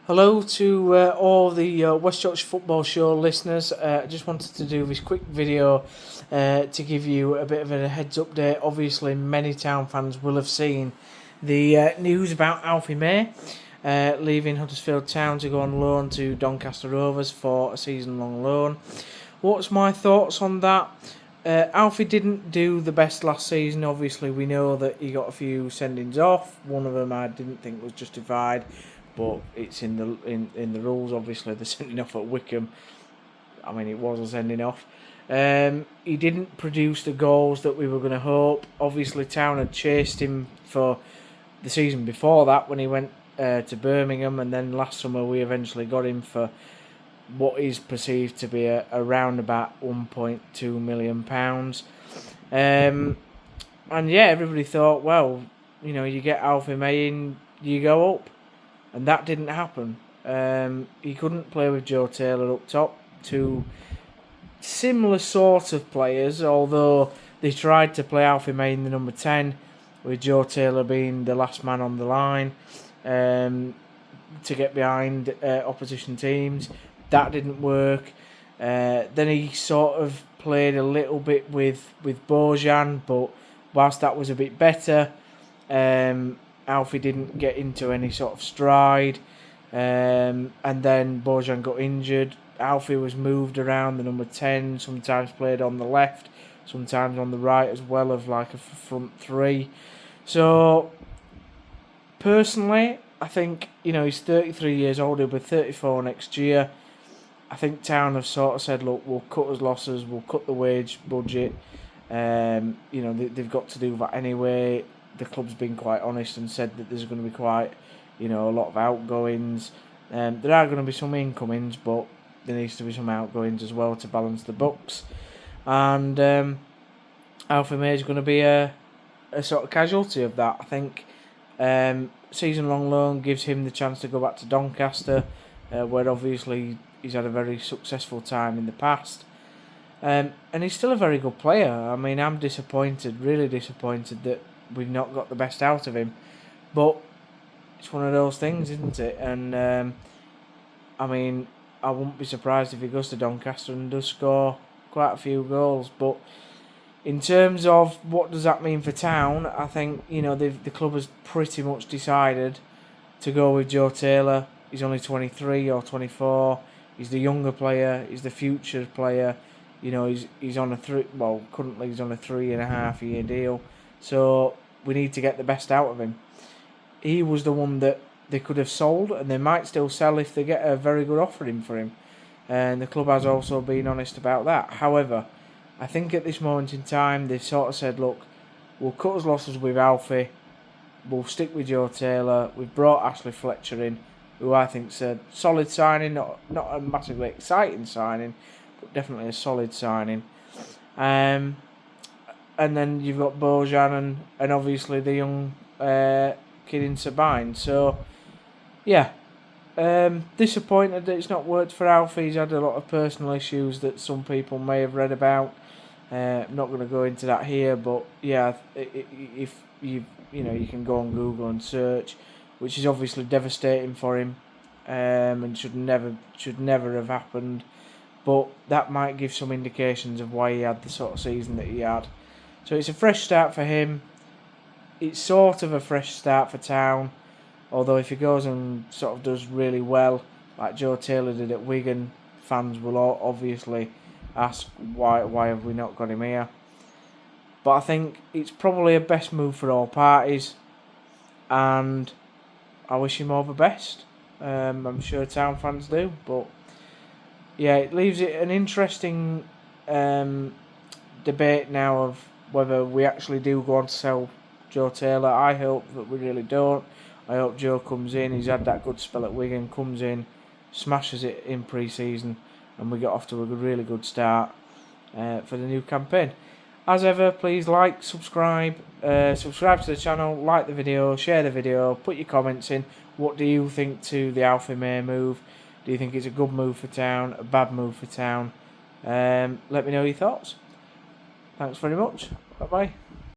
Hello to all the West Yorkshire Football Show listeners. I just wanted to do this quick video to give you a bit of a heads update. Obviously, many Town fans will have seen the news about Alfie May leaving Huddersfield Town to go on loan to Doncaster Rovers for a season-long loan. What's my thoughts on that? Alfie didn't do the best last season. Obviously, we know that he got a few sendings off. One of them I didn't think was justified, but it's in the rules. Obviously, the sending off at Wickham, I mean, it was a sending off. He didn't produce the goals that we were going to hope. Obviously, Town had chased him for the season before that when he went to Birmingham, and then last summer we eventually got him for what is perceived to be around about £1.2 million. And yeah, everybody thought, well, you get Alfie May in, you go up. And that didn't happen. He couldn't play with Joe Taylor up top. Two similar sort of players, although they tried to play Alfie May in the number 10, with Joe Taylor being the last man on the line to get behind opposition teams. That didn't work. Then he sort of played a little bit with Bojan, but whilst that was a bit better, Alfie didn't get into any sort of stride, and then Bojan got injured. Alfie was moved around the number 10, sometimes played on the left, sometimes on the right as well, of like a front three. So personally, I think, he's 33 years old, he'll be 34 next year. I think Town have sort of said, look, we'll cut his losses, we'll cut the wage budget. They've got to do that anyway. The club's been quite honest and said that there's going to be quite, a lot of outgoings. There are going to be some incomings, but there needs to be some outgoings as well to balance the books. And Alfie May is going to be a sort of casualty of that. I think season-long loan gives him the chance to go back to Doncaster, where obviously he's had a very successful time in the past. And he's still a very good player. I mean, I'm disappointed, really disappointed that we've not got the best out of him. But it's one of those things, isn't it? And, I mean, I wouldn't be surprised if he goes to Doncaster and does score quite a few goals. But in terms of what does that mean for Town, I think, the club has pretty much decided to go with Joe Taylor. He's only 23 or 24. He's the younger player. He's the future player. He's on currently he's on a 3.5-year deal. So we need to get the best out of him. He was the one that they could have sold, and they might still sell if they get a very good offering for him. And the club has also been honest about that. However, I think at this moment in time, they've sort of said, look, we'll cut his losses with Alfie. We'll stick with Joe Taylor. We've brought Ashley Fletcher in, who I think's a solid signing, not a massively exciting signing, but definitely a solid signing. And then you've got Bojan and obviously the young kid in Sabine. So, yeah, disappointed that it's not worked for Alfie. He's had a lot of personal issues that some people may have read about. I'm not going to go into that here, but yeah, if you can go on Google and search, which is obviously devastating for him, and should never have happened. But that might give some indications of why he had the sort of season that he had. So it's a fresh start for him. It's sort of a fresh start for Town, although if he goes and sort of does really well, like Joe Taylor did at Wigan, fans will obviously ask why have we not got him here. But I think it's probably a best move for all parties, and I wish him all the best. I'm sure Town fans do, but yeah, it leaves it an interesting debate now of whether we actually do go on to sell Joe Taylor. I hope that we really don't. I hope Joe comes in, he's had that good spell at Wigan, comes in, smashes it in pre-season, and we get off to a really good start for the new campaign. As ever, please like, subscribe to the channel, like the video, share the video, put your comments in. What do you think to the Alfie May move? Do you think it's a good move for Town, a bad move for Town? Let me know your thoughts. Thanks very much. Bye-bye.